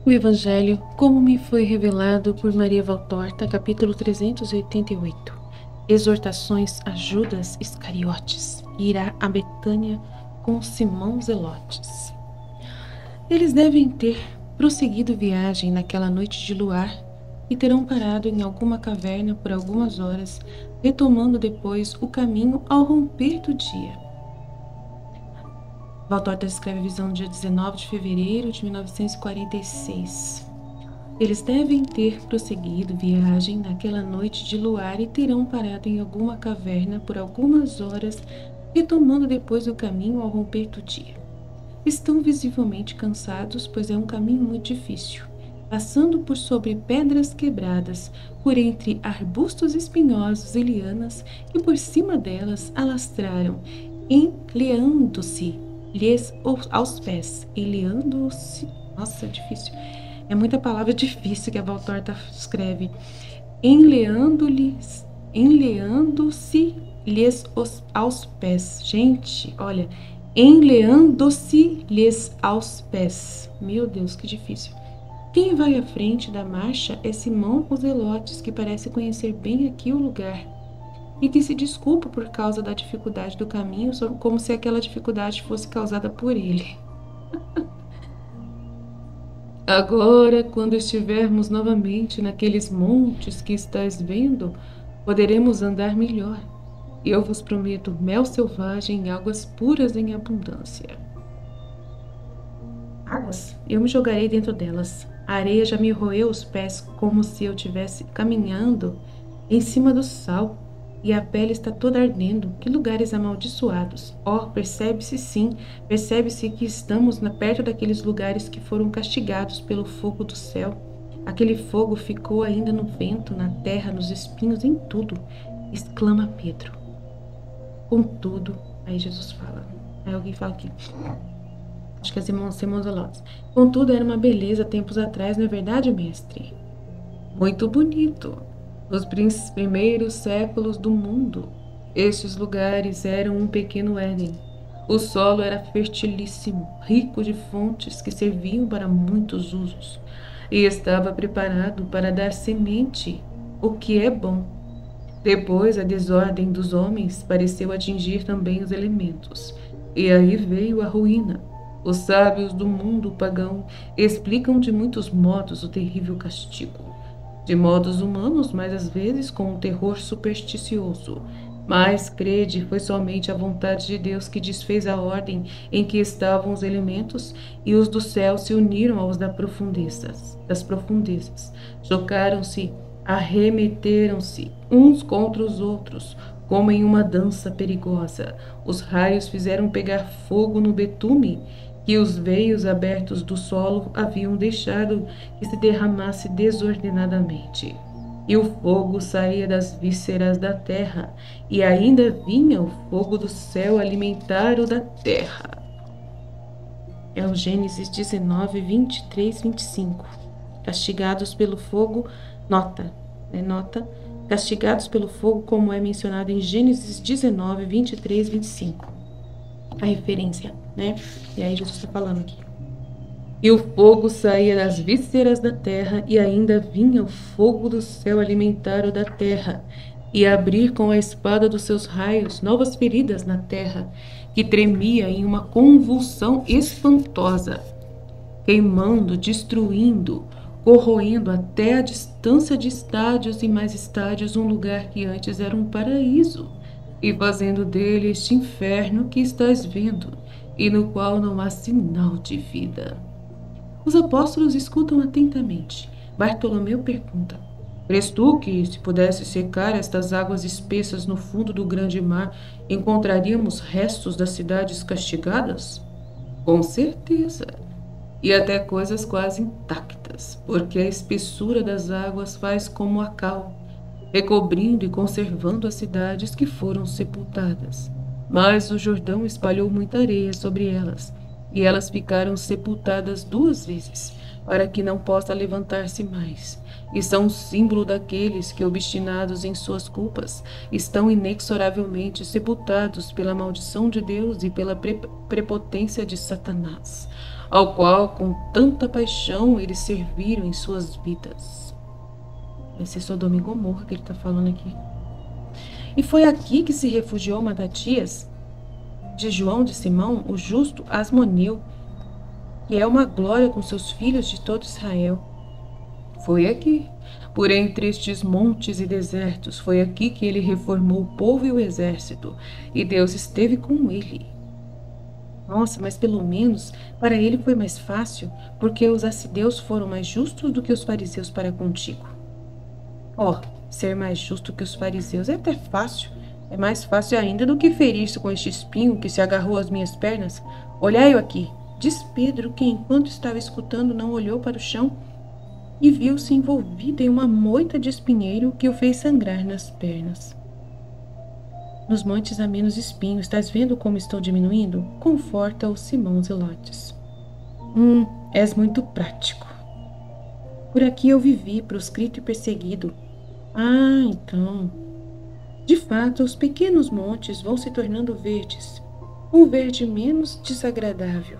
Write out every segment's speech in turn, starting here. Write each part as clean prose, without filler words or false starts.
O Evangelho, como me foi revelado por Maria Valtorta, capítulo 388. Exortações a Judas Iscariotes, que irá a Betânia com Simão Zelotes. Eles devem ter prosseguido viagem naquela noite de luar e terão parado em alguma caverna por algumas horas, retomando depois o caminho ao romper do dia. Valtorta escreve a visão no dia 19 de fevereiro de 1946. Eles devem ter prosseguido viagem naquela noite de luar e terão parado em alguma caverna por algumas horas, retomando depois o caminho ao romper do dia. Estão visivelmente cansados, pois é um caminho muito difícil, passando por sobre pedras quebradas, por entre arbustos espinhosos e lianas que por cima delas alastraram, enleando-se-lhes aos pés, enleando-se... Nossa, é difícil. É muita palavra difícil que a Valtorta escreve. Enleando-se-lhes aos pés. Gente, olha. Enleando-se-lhes aos pés. Meu Deus, que difícil. Quem vai à frente da marcha é Simão com Zelotes, que parece conhecer bem aqui o lugar, e que se desculpa por causa da dificuldade do caminho, como se aquela dificuldade fosse causada por ele. Agora, quando estivermos novamente naqueles montes que estás vendo, poderemos andar melhor. E eu vos prometo mel selvagem e águas puras em abundância. Águas? Eu me jogarei dentro delas. A areia já me roeu os pés como se eu estivesse caminhando em cima do sal. E a pele está toda ardendo. Que lugares amaldiçoados! Oh, percebe-se sim, percebe-se que estamos perto daqueles lugares que foram castigados pelo fogo do céu. Aquele fogo ficou ainda no vento, na terra, nos espinhos, em tudo, exclama Pedro. Contudo, aí Jesus fala, aí alguém fala aqui, acho que é Simão Zelotes. Contudo, era uma beleza tempos atrás, não é verdade, mestre? Muito bonito. Nos primeiros séculos do mundo, estes lugares eram um pequeno Éden. O solo era fertilíssimo, rico de fontes que serviam para muitos usos, e estava preparado para dar semente, o que é bom. Depois, a desordem dos homens pareceu atingir também os elementos, e aí veio a ruína. Os sábios do mundo pagão explicam de muitos modos o terrível castigo. De modos humanos, mas às vezes com um terror supersticioso. Mas, crede, foi somente a vontade de Deus que desfez a ordem em que estavam os elementos, e os do céu se uniram aos das profundezas. Chocaram-se, arremeteram-se uns contra os outros, como em uma dança perigosa. Os raios fizeram pegar fogo no betume, que os veios abertos do solo haviam deixado que se derramasse desordenadamente. E o fogo saía das vísceras da terra, e ainda vinha o fogo do céu alimentar o da terra. É o Gênesis 19, 23, 25. Castigados pelo fogo, nota, castigados pelo fogo, como é mencionado em Gênesis 19, 23, 25. A referência, né? E aí Jesus está falando aqui. E o fogo saía das vísceras da terra, e ainda vinha o fogo do céu alimentar o da terra, e abrir com a espada dos seus raios novas feridas na terra, que tremia em uma convulsão espantosa, queimando, destruindo, corroendo até a distância de estádios e mais estádios um lugar que antes era um paraíso, e fazendo dele este inferno que estás vendo, e no qual não há sinal de vida. Os apóstolos escutam atentamente. Bartolomeu pergunta: crês tu que, se pudesse secar estas águas espessas no fundo do grande mar, encontraríamos restos das cidades castigadas? Com certeza. E até coisas quase intactas, porque a espessura das águas faz como a cal, recobrindo e conservando as cidades que foram sepultadas. Mas o Jordão espalhou muita areia sobre elas, e elas ficaram sepultadas 2 vezes, para que não possa levantar-se mais. E são um símbolo daqueles que, obstinados em suas culpas, estão inexoravelmente sepultados pela maldição de Deus e pela prepotência de Satanás. ao qual com tanta paixão eles serviram em suas vidas. Esse é Sodoma e Gomorra que ele está falando aqui. E foi aqui que se refugiou Matatias, de João de Simão, o justo Asmoneu, que é uma glória com seus filhos de todo Israel. Foi aqui, por entre estes montes e desertos, foi aqui que ele reformou o povo e o exército, e Deus esteve com ele. Nossa, mas pelo menos para ele foi mais fácil, porque os assaduceus foram mais justos do que os fariseus para contigo. Ser mais justo que os fariseus é até fácil. É mais fácil ainda do que ferir-se com este espinho que se agarrou às minhas pernas. Olhai-o aqui, diz Pedro, que enquanto estava escutando não olhou para o chão e viu-se envolvido em uma moita de espinheiro que o fez sangrar nas pernas. Nos montes há menos espinhos, estás vendo como estão diminuindo? Conforta o Simão Zelotes. És muito prático. Por aqui eu vivi, proscrito e perseguido. Então. De fato, os pequenos montes vão se tornando verdes, um verde menos desagradável.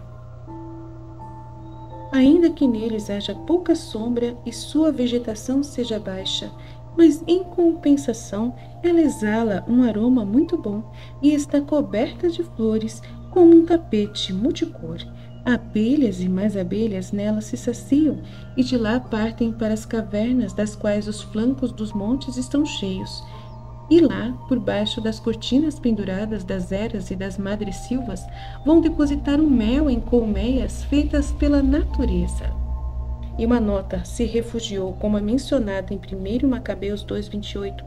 Ainda que neles haja pouca sombra e sua vegetação seja baixa, mas em compensação ela exala um aroma muito bom e está coberta de flores como um tapete multicor. Abelhas e mais abelhas nela se saciam e de lá partem para as cavernas das quais os flancos dos montes estão cheios. E lá, por baixo das cortinas penduradas das eras e das madressilvas, vão depositar o mel em colmeias feitas pela natureza. E uma nota se refugiou, como é mencionada em 1 Macabeus 2:28.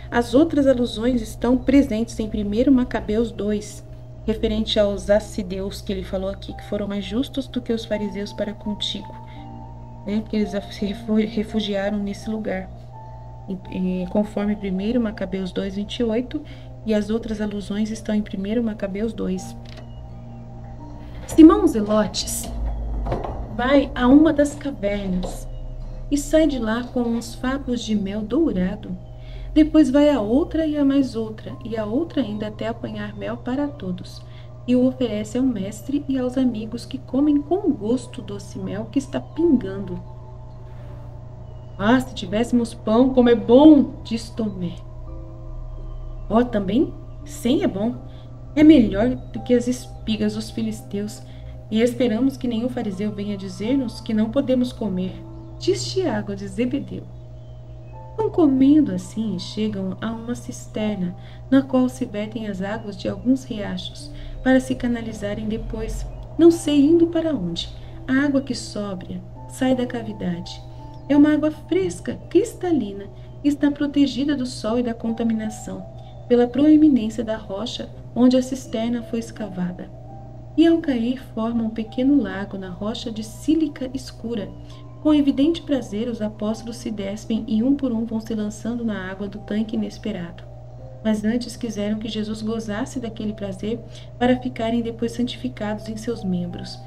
As outras alusões estão presentes em 1 Macabeus 2, referente aos assaduceus que ele falou aqui, que foram mais justos do que os fariseus para contigo, porque eles se refugiaram nesse lugar. Conforme 1 Macabeus 2:28, e as outras alusões estão em 1 Macabeus 2. Simão Zelotes vai a uma das cavernas e sai de lá com uns favos de mel dourado. Depois vai a outra e a mais outra, e a outra ainda até apanhar mel para todos, e o oferece ao mestre e aos amigos que comem com gosto doce mel que está pingando. Se tivéssemos pão, como é bom, diz Tomé. Também? Sem é bom. É melhor do que as espigas dos filisteus. E esperamos que nenhum fariseu venha dizer-nos que não podemos comer, diz Tiago de Zebedeu. Vão comendo assim e chegam a uma cisterna, na qual se vertem as águas de alguns riachos, para se canalizarem depois, não sei indo para onde. A água que sobra sai da cavidade. É uma água fresca, cristalina, e está protegida do sol e da contaminação, pela proeminência da rocha onde a cisterna foi escavada. E ao cair forma um pequeno lago na rocha de sílica escura. Com evidente prazer, os apóstolos se despem e um por um vão se lançando na água do tanque inesperado. Mas antes quiseram que Jesus gozasse daquele prazer para ficarem depois santificados em seus membros.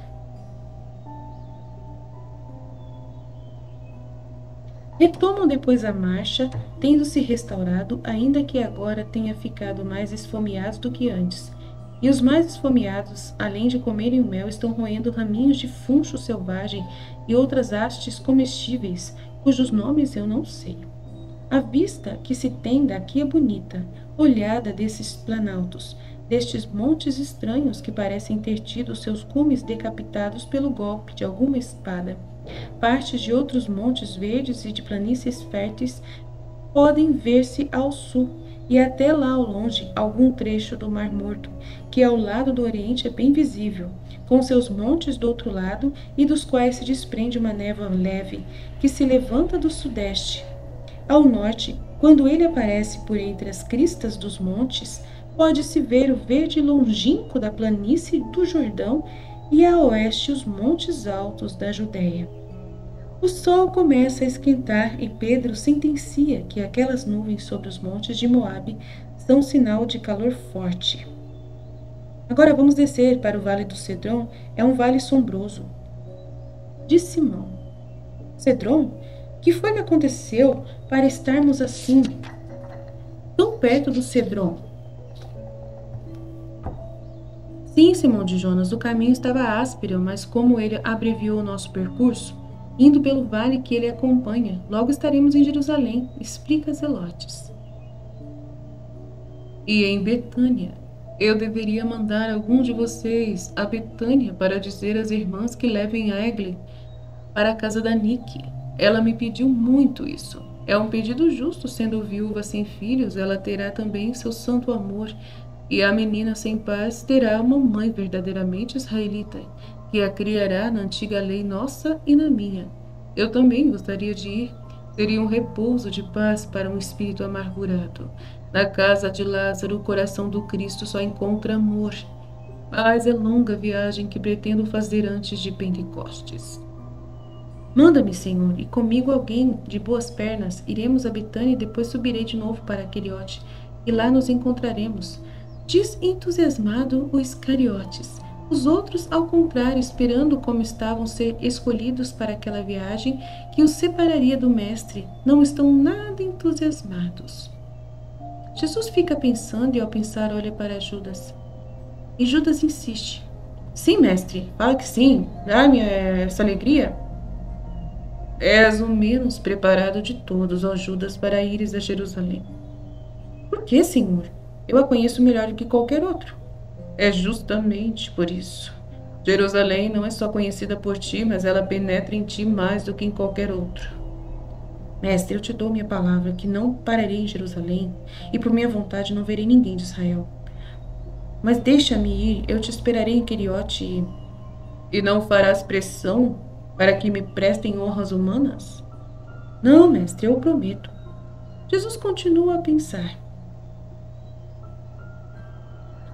Retomam depois a marcha, tendo-se restaurado, ainda que agora tenha ficado mais esfomeados do que antes. E os mais esfomeados, além de comerem o mel, estão roendo raminhos de funcho selvagem e outras hastes comestíveis, cujos nomes eu não sei. A vista que se tem daqui é bonita, olhada desses planaltos, destes montes estranhos que parecem ter tido seus cumes decapitados pelo golpe de alguma espada. Partes de outros montes verdes e de planícies férteis podem ver-se ao sul, e até lá ao longe algum trecho do Mar Morto, que ao lado do Oriente é bem visível, com seus montes do outro lado e dos quais se desprende uma névoa leve, que se levanta do sudeste. Ao norte, quando ele aparece por entre as cristas dos montes, pode-se ver o verde longínquo da planície do Jordão e a oeste os montes altos da Judéia. O sol começa a esquentar e Pedro sentencia que aquelas nuvens sobre os montes de Moabe são sinal de calor forte. Agora vamos descer para o Vale do Cedron. É um vale sombroso. Diz Simão: Cedron? O que foi que aconteceu para estarmos assim, tão perto do Cedron? Sim, Simão de Jonas, o caminho estava áspero, mas como ele abreviou o nosso percurso, indo pelo vale que ele acompanha, logo estaremos em Jerusalém, explica Zelotes. E em Betânia. Eu deveria mandar algum de vocês a Betânia para dizer às irmãs que levem a Eglin para a casa da Nick. Ela me pediu muito isso. É um pedido justo, sendo viúva sem filhos, ela terá também seu santo amor, e a menina sem paz terá uma mãe verdadeiramente israelita, que a criará na antiga lei nossa e na minha. Eu também gostaria de ir. Seria um repouso de paz para um espírito amargurado. Na casa de Lázaro, o coração do Cristo só encontra amor. Mas é longa a viagem que pretendo fazer antes de Pentecostes. Manda-me, Senhor, e comigo alguém de boas pernas. Iremos a Betânia e depois subirei de novo para Queriote, e lá nos encontraremos. Diz entusiasmado o Iscariotes. Os outros, ao contrário, esperando como estavam ser escolhidos para aquela viagem que os separaria do Mestre, não estão nada entusiasmados. Jesus fica pensando e ao pensar olha para Judas. E Judas insiste. Sim, mestre, fala que sim. Dá-me essa alegria. És o menos preparado de todos, ó Judas, para ires a Jerusalém. Por que, Senhor? Eu a conheço melhor do que qualquer outro. É justamente por isso. Jerusalém não é só conhecida por ti, mas ela penetra em ti mais do que em qualquer outro. Mestre, eu te dou minha palavra que não pararei em Jerusalém e por minha vontade não verei ninguém de Israel. Mas deixa-me ir, eu te esperarei em Queriote e não farás pressão para que me prestem honras humanas? Não, mestre, eu o prometo. Jesus continua a pensar.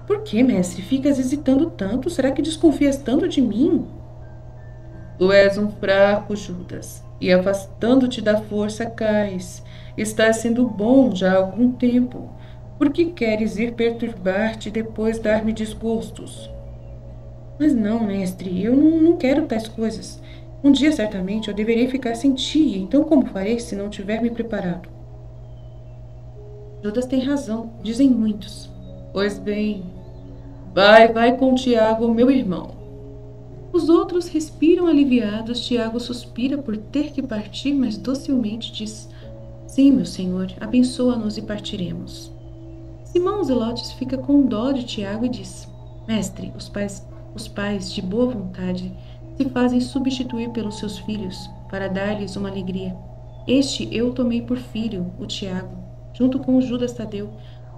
Por que, mestre, ficas hesitando tanto? Será que desconfias tanto de mim? Tu és um fraco, Judas, e afastando-te da força cais. Estás sendo bom já há algum tempo. Por que queres ir perturbar-te e depois dar-me desgostos? Mas não, mestre, eu não quero tais coisas. Um dia, certamente, eu deverei ficar sem ti, então como farei se não tiver me preparado? Judas tem razão, dizem muitos. Pois bem, vai com Tiago, meu irmão. Os outros respiram aliviados. Tiago suspira por ter que partir, mas docilmente diz: Sim, meu senhor, abençoa-nos e partiremos. Simão Zelotes fica com dó de Tiago e diz: Mestre, os pais de boa vontade se fazem substituir pelos seus filhos para dar-lhes uma alegria. Este eu tomei por filho, o Tiago, junto com o Judas Tadeu.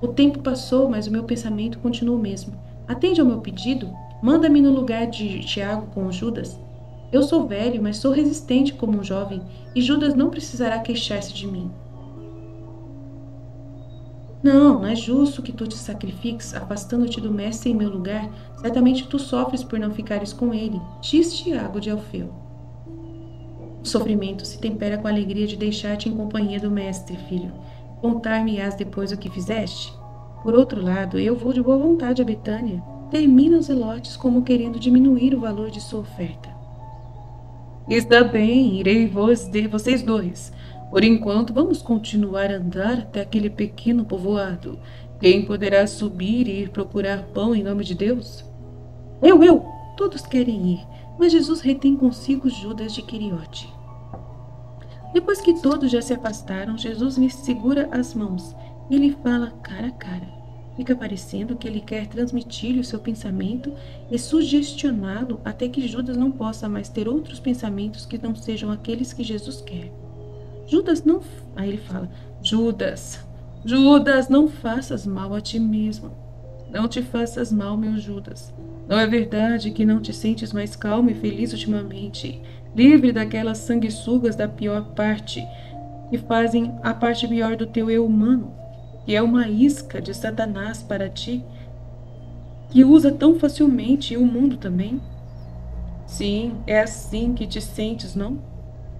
O tempo passou, mas o meu pensamento continua o mesmo. Atende ao meu pedido, manda-me no lugar de Tiago com o Judas. Eu sou velho, mas sou resistente como um jovem, e Judas não precisará queixar-se de mim. Não é justo que tu te sacrifiques, afastando-te do mestre em meu lugar. Certamente tu sofres por não ficares com ele, diz Tiago de Alfeu. O sofrimento se tempera com a alegria de deixar-te em companhia do mestre, filho. Contar-me-ás depois o que fizeste? Por outro lado, eu vou de boa vontade a Betânia. Termina os Zelotes como querendo diminuir o valor de sua oferta. Está bem, irei vocês dois. Por enquanto, vamos continuar a andar até aquele pequeno povoado. Quem poderá subir e ir procurar pão em nome de Deus? Eu! Todos querem ir, mas Jesus retém consigo Judas de Queriote. Depois que todos já se afastaram, Jesus lhes segura as mãos e lhe fala cara a cara. Fica parecendo que ele quer transmitir-lhe o seu pensamento e sugestioná-lo até que Judas não possa mais ter outros pensamentos que não sejam aqueles que Jesus quer. Judas não... Aí ele fala, Judas, não faças mal a ti mesmo. Não te faças mal, meu Judas. Não é verdade que não te sentes mais calmo e feliz ultimamente, livre daquelas sanguessugas da pior parte, que fazem a parte pior do teu eu humano, que é uma isca de Satanás para ti, que usa tão facilmente e o mundo também? Sim, é assim que te sentes, não?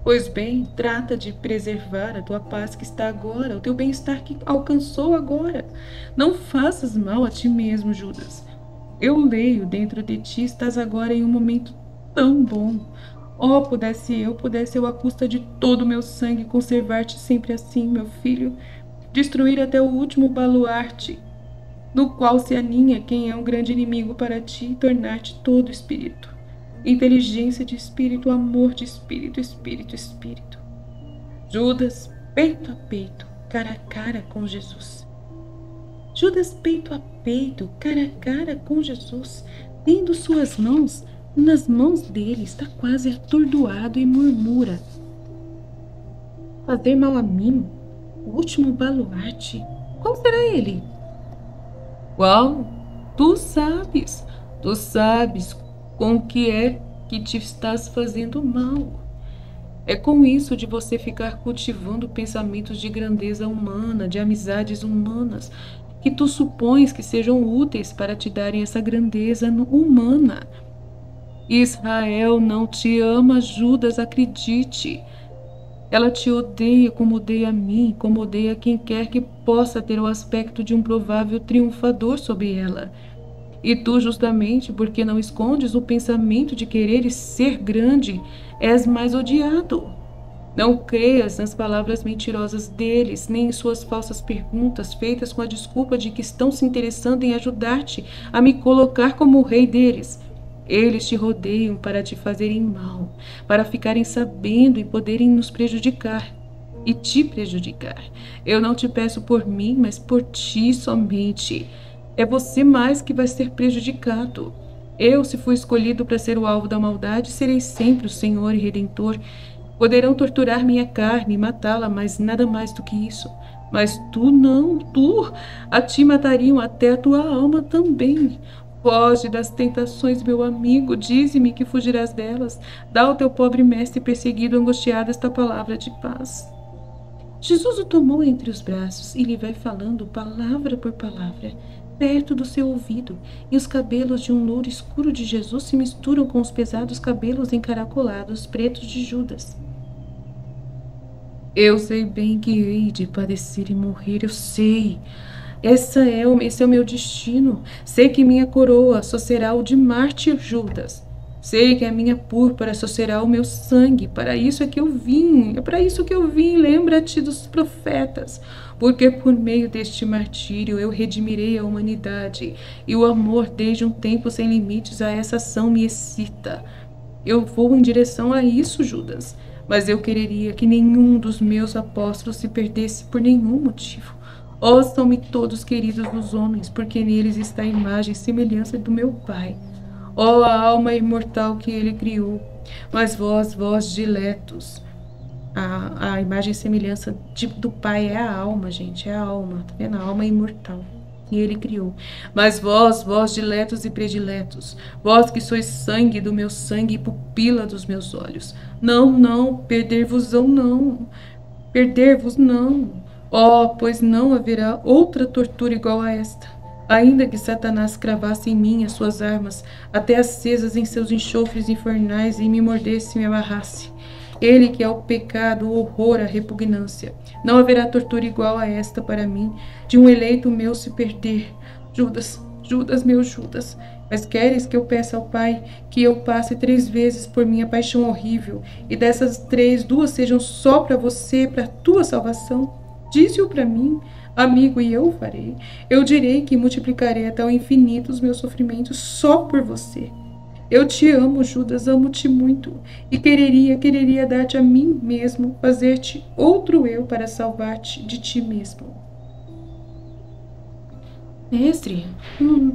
Pois bem, trata de preservar a tua paz que está agora, o teu bem-estar que alcançou agora. Não faças mal a ti mesmo, Judas. Eu leio dentro de ti, estás agora em um momento tão bom. Oh, pudesse eu, à custa de todo o meu sangue, conservar-te sempre assim, meu filho, destruir até o último baluarte. no qual se aninha quem é um grande inimigo para ti e tornar-te todo espírito. Inteligência de espírito, amor de espírito, espírito, espírito. Judas, peito a peito, cara a cara com Jesus. Judas, peito a peito, cara a cara com Jesus, tendo suas mãos nas mãos dele, está quase atordoado e murmura: fazer mal a mim, o último baluarte, qual será ele? Qual? Tu sabes com o que é que te estás fazendo mal. É com isso de você ficar cultivando pensamentos de grandeza humana, de amizades humanas, que tu supões que sejam úteis para te darem essa grandeza humana. Israel não te ama, Judas, acredite. Ela te odeia como odeia a mim, como odeia quem quer que possa ter o aspecto de um provável triunfador sobre ela. E tu, justamente porque não escondes o pensamento de quereres ser grande, és mais odiado. Não creias nas palavras mentirosas deles, nem em suas falsas perguntas feitas com a desculpa de que estão se interessando em ajudar-te a me colocar como o rei deles. Eles te rodeiam para te fazerem mal, para ficarem sabendo e poderem nos prejudicar e te prejudicar. Eu não te peço por mim, mas por ti somente. É você mais que vai ser prejudicado. Eu, se fui escolhido para ser o alvo da maldade, serei sempre o Senhor e Redentor. Poderão torturar minha carne e matá-la, mas nada mais do que isso. Mas tu não, a ti matariam até a tua alma também. Foge das tentações, meu amigo, dize-me que fugirás delas. Dá ao teu pobre mestre perseguido, angustiado, esta palavra de paz. Jesus o tomou entre os braços e lhe vai falando palavra por palavra, perto do seu ouvido, e os cabelos de um louro escuro de Jesus se misturam com os pesados cabelos encaracolados pretos de Judas. Eu sei bem que hei de padecer e morrer, eu sei. Esse é o meu destino. Sei que minha coroa só será o de mártir, Judas. Sei que a minha púrpura só será o meu sangue. Para isso é que eu vim. É para isso que eu vim. Lembra-te dos profetas. Porque por meio deste martírio eu redimirei a humanidade. E o amor, desde um tempo sem limites, a essa ação me excita. Eu vou em direção a isso, Judas. Mas eu quereria que nenhum dos meus apóstolos se perdesse por nenhum motivo. Ouçam-me todos, queridos dos homens, porque neles está a imagem e semelhança do meu Pai. Ó a alma imortal que ele criou. Mas vós diletos. A imagem e semelhança do Pai é a alma, gente, é a alma, tá vendo? A alma imortal que ele criou. Mas vós diletos e prediletos, vós que sois sangue do meu sangue e pupila dos meus olhos. Não, perder-vos não. Pois não haverá outra tortura igual a esta. Ainda que Satanás cravasse em mim as suas armas, até acesas em seus enxofres infernais, e me mordesse e me amarrasse. Ele que é o pecado, o horror, a repugnância. Não haverá tortura igual a esta para mim, de um eleito meu se perder. Judas, meu Judas, mas queres que eu peça ao Pai que eu passe 3 vezes por minha paixão horrível, e dessas 3, 2 sejam só para você, para a tua salvação? Dize-o para mim, amigo, e eu o farei. Eu direi que multiplicarei até o infinito os meus sofrimentos só por você. Eu te amo, Judas, amo-te muito, e quereria dar-te a mim mesmo, fazer-te outro eu para salvar-te de ti mesmo. Mestre,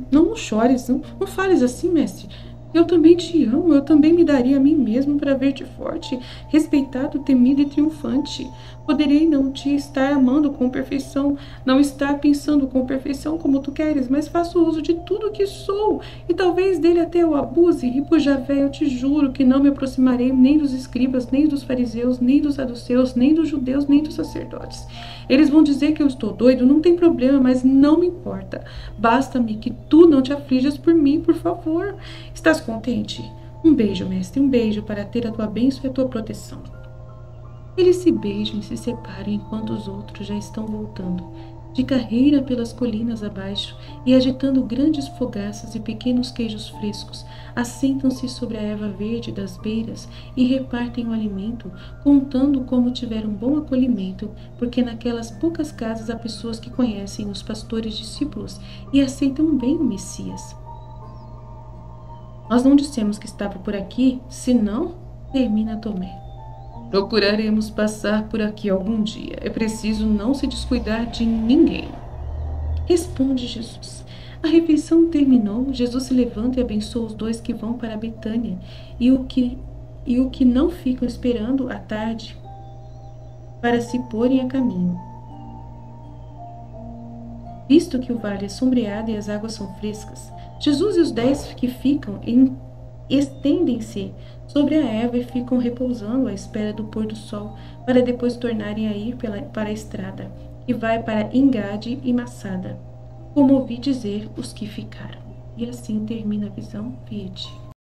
não chores, não fales assim, mestre. Eu também te amo, eu também me daria a mim mesmo para ver-te forte, respeitado, temido e triunfante. Poderei não te estar amando com perfeição, não estar pensando com perfeição como tu queres, mas faço uso de tudo que sou, e talvez dele até eu abuse, e por Javé eu te juro que não me aproximarei nem dos escribas, nem dos fariseus, nem dos saduceus, nem dos judeus, nem dos sacerdotes. Eles vão dizer que eu estou doido, não tem problema, mas não me importa. Basta-me que tu não te aflijas por mim, por favor. Estás contente? Um beijo, mestre, um beijo para ter a tua bênção e a tua proteção. Eles se beijam e se separam enquanto os outros já estão voltando. de carreira pelas colinas abaixo, e agitando grandes fogaças e pequenos queijos frescos, assentam-se sobre a erva verde das beiras e repartem o alimento, contando como tiveram bom acolhimento, porque naquelas poucas casas há pessoas que conhecem os pastores discípulos e aceitam bem o Messias. Nós não dissemos que estava por aqui, senão, termina Tomé. Procuraremos passar por aqui algum dia. É preciso não se descuidar de ninguém. Responde Jesus. A refeição terminou. Jesus se levanta e abençoa os dois que vão para Betânia e o que não ficam esperando à tarde para se porem a caminho. Visto que o vale é sombreado e as águas são frescas, Jesus e os 10 que ficam estendem-se sobre a erva e ficam repousando à espera do pôr do sol, para depois tornarem a ir para a estrada, que vai para Engade e Massada, como ouvi dizer os que ficaram. E assim termina a visão Fiat.